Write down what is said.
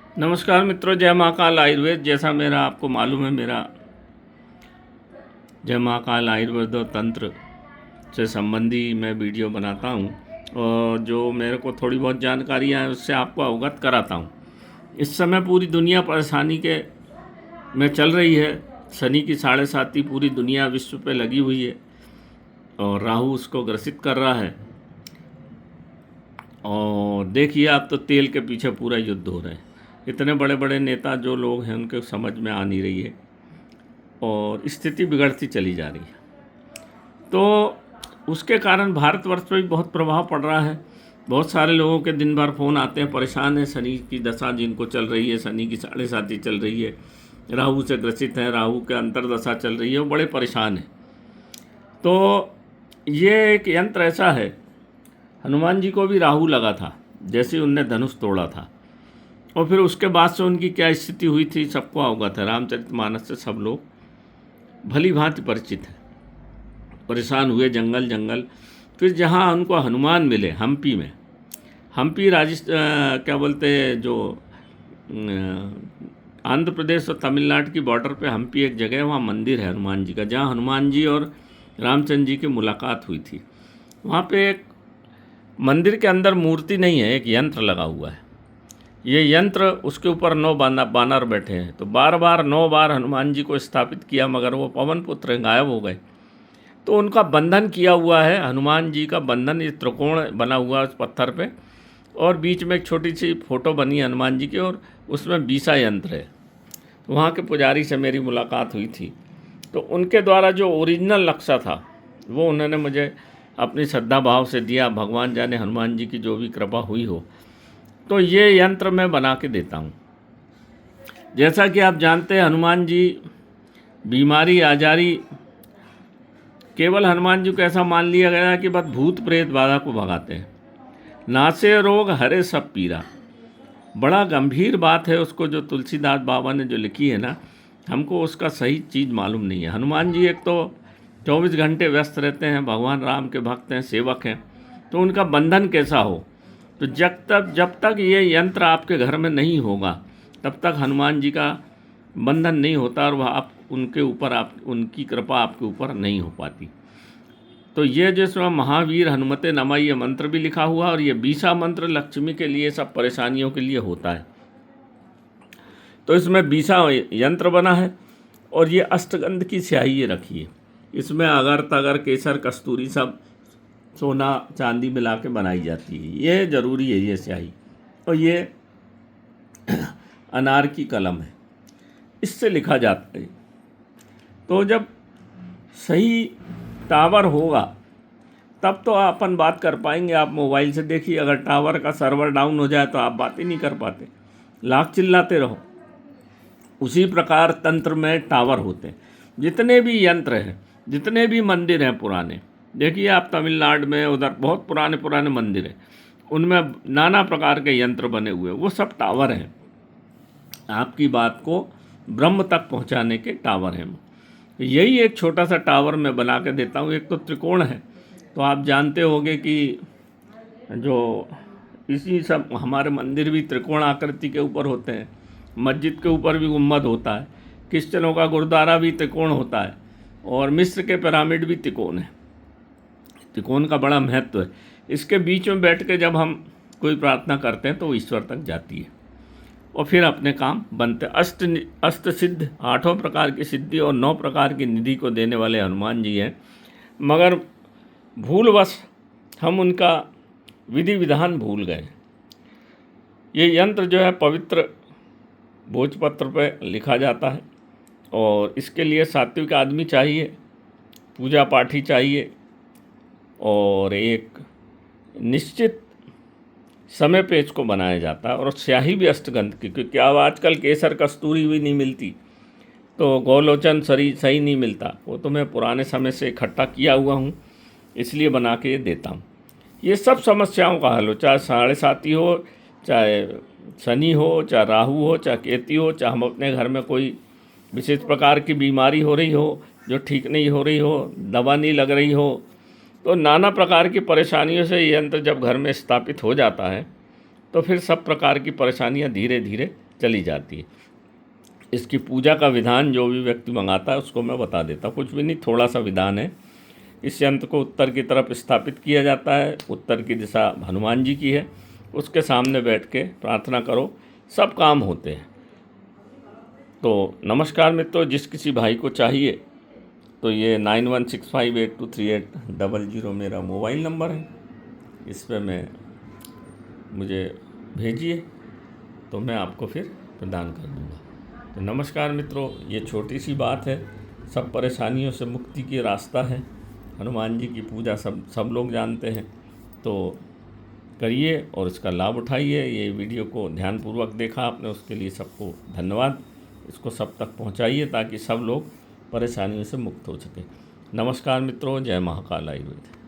नमस्कार मित्रों, जय महाकाल आयुर्वेद। जैसा मेरा आपको मालूम है, मेरा जय महाकाल आयुर्वेद और तंत्र से संबंधी मैं वीडियो बनाता हूँ और जो मेरे को थोड़ी बहुत जानकारियाँ हैं उससे आपको अवगत कराता हूँ। इस समय पूरी दुनिया परेशानी के में चल रही है। शनि की 7.5 पूरी दुनिया विश्व पे लगी हुई है और राहु उसको ग्रसित कर रहा है। और देखिए, आप तो तेल के पीछे पूरा युद्ध हो रहे हैं। इतने बड़े बड़े नेता जो लोग हैं उनके समझ में आ नहीं रही है और स्थिति बिगड़ती चली जा रही है। तो उसके कारण भारतवर्ष पर भी बहुत प्रभाव पड़ रहा है। बहुत सारे लोगों के दिन भर फ़ोन आते हैं, परेशान है। शनि की दशा जिनको चल रही है, शनि की 7.5 चल रही है, राहु से ग्रसित है, राहु के अंतर्दशा चल रही है, वो बड़े परेशान हैं। तो ये एक यंत्र ऐसा है, हनुमान जी को भी राहु लगा था जैसे उनने धनुष तोड़ा था, और फिर उसके बाद से उनकी क्या स्थिति हुई थी सबको अवगत है। रामचरितमानस से सब लोग भली भांति परिचित हैं। परेशान हुए जंगल जंगल, फिर जहाँ उनको हनुमान मिले हम्पी राजस्थान, क्या बोलते हैं, जो आंध्र प्रदेश और तमिलनाडु की बॉर्डर पे हम्पी एक जगह है, वहाँ मंदिर है हनुमान जी का, जहाँ हनुमान जी और रामचंद्र जी की मुलाकात हुई थी। वहाँ पे एक मंदिर के अंदर मूर्ति नहीं है, एक यंत्र लगा हुआ है। ये यंत्र, उसके ऊपर 9 बानर बैठे हैं। तो बार बार 9 बार हनुमान जी को स्थापित किया, मगर वो पवन पुत्र गायब हो गए। तो उनका बंधन किया हुआ है, हनुमान जी का बंधन, ये त्रिकोण बना हुआ है उस पत्थर पे, और बीच में एक छोटी सी फोटो बनी है हनुमान जी की, और उसमें बीसा यंत्र है। वहाँ के पुजारी से मेरी मुलाकात हुई थी, तो उनके द्वारा जो ओरिजिनल नक्शा था वो उन्होंने मुझे अपनी श्रद्धा भाव से दिया। भगवान जाने हनुमान जी की जो भी कृपा हुई हो। तो ये यंत्र मैं बना के देता हूँ। जैसा कि आप जानते हैं, हनुमान जी बीमारी आजारी, केवल हनुमान जी को ऐसा मान लिया गया है कि बस भूत प्रेत बाधा को भगाते हैं। नासे रोग हरे सब पीरा, बड़ा गंभीर बात है। उसको जो तुलसीदास बाबा ने जो लिखी है ना, हमको उसका सही चीज़ मालूम नहीं है। हनुमान जी एक तो 24 घंटे व्यस्त रहते हैं, भगवान राम के भक्त हैं, सेवक हैं, तो उनका बंधन कैसा हो। तो जब तक ये यंत्र आपके घर में नहीं होगा तब तक हनुमान जी का बंधन नहीं होता, और वह आप उनके ऊपर, आप उनकी कृपा आपके ऊपर नहीं हो पाती। तो ये जिसमें महावीर हनुमते नमः ये मंत्र भी लिखा हुआ है, और ये बीसा मंत्र लक्ष्मी के लिए, सब परेशानियों के लिए होता है। तो इसमें बीसा यंत्र बना है, और ये अष्टगंध की स्याही ये रखी है। इसमें अगर तगर केसर कस्तूरी सब सोना चांदी मिला के बनाई जाती है। ये ज़रूरी है ये स्याही। और ये अनार की कलम है, इससे लिखा जाता है। तो जब सही टावर होगा तब तो अपन बात कर पाएंगे। आप मोबाइल से देखिए, अगर टावर का सर्वर डाउन हो जाए तो आप बात ही नहीं कर पाते, लाख चिल्लाते रहो। उसी प्रकार तंत्र में टावर होते हैं। जितने भी यंत्र हैं, जितने भी मंदिर हैं पुराने, देखिए आप तमिलनाडु में उधर बहुत पुराने पुराने मंदिर हैं, उनमें नाना प्रकार के यंत्र बने हुए हैं, वो सब टावर हैं। आपकी बात को ब्रह्म तक पहुंचाने के टावर हैं। यही एक छोटा सा टावर मैं बना के देता हूँ। एक तो त्रिकोण है, तो आप जानते होंगे कि जो इसी सब हमारे मंदिर भी त्रिकोण आकृति के ऊपर होते हैं। मस्जिद के ऊपर भी गुम्बद होता है, क्रिश्चनों का गुरुद्वारा भी त्रिकोण होता है, और मिस्र के पिरामिड भी त्रिकोण है। त्रिकोण का बड़ा महत्व है। इसके बीच में बैठ के जब हम कोई प्रार्थना करते हैं तो वो ईश्वर तक जाती है, और फिर अपने काम बनते। अष्ट सिद्ध, 8 प्रकार की सिद्धि और 9 प्रकार की निधि को देने वाले हनुमान जी हैं, मगर भूलवश हम उनका विधि विधान भूल गए। ये यंत्र जो है पवित्र भोजपत्र पर लिखा जाता है, और इसके लिए सात्विक आदमी चाहिए, पूजा पाठी चाहिए, और एक निश्चित समय पे इसको बनाया जाता है। और स्याही भी अष्टगंध की, क्योंकि अब आजकल केसर कस्तूरी भी नहीं मिलती, तो गोलोचन सही नहीं मिलता। वो तो मैं पुराने समय से इकट्ठा किया हुआ हूँ, इसलिए बना के देता हूँ। ये सब समस्याओं का हल हो, चाहे 7.5 हो, चाहे शनि हो, चाहे राहु हो, चाहे केतु हो, चाहे हम अपने घर में कोई विशेष प्रकार की बीमारी हो रही हो जो ठीक नहीं हो रही हो, दवा नहीं लग रही हो, तो नाना प्रकार की परेशानियों से ये यंत्र जब घर में स्थापित हो जाता है तो फिर सब प्रकार की परेशानियां धीरे धीरे चली जाती है। इसकी पूजा का विधान जो भी व्यक्ति मंगाता है उसको मैं बता देता हूँ, कुछ भी नहीं, थोड़ा सा विधान है। इस यंत्र को उत्तर की तरफ स्थापित किया जाता है, उत्तर की दिशा हनुमान जी की है, उसके सामने बैठ के प्रार्थना करो, सब काम होते हैं। तो नमस्कार मित्रों, जिस किसी भाई को चाहिए तो ये 9165823800 मेरा मोबाइल नंबर है, इस पर मुझे भेजिए तो मैं आपको फिर प्रदान कर दूँगा। तो नमस्कार मित्रों, ये छोटी सी बात है, सब परेशानियों से मुक्ति की रास्ता है। हनुमान जी की पूजा सब लोग जानते हैं, तो करिए और इसका लाभ उठाइए। ये वीडियो को ध्यानपूर्वक देखा आपने, उसके लिए सबको धन्यवाद। इसको सब तक पहुंचाइए ताकि सब लोग परेशानियों से मुक्त हो सकें। नमस्कार मित्रों, जय महाकाल आयुर्वेद।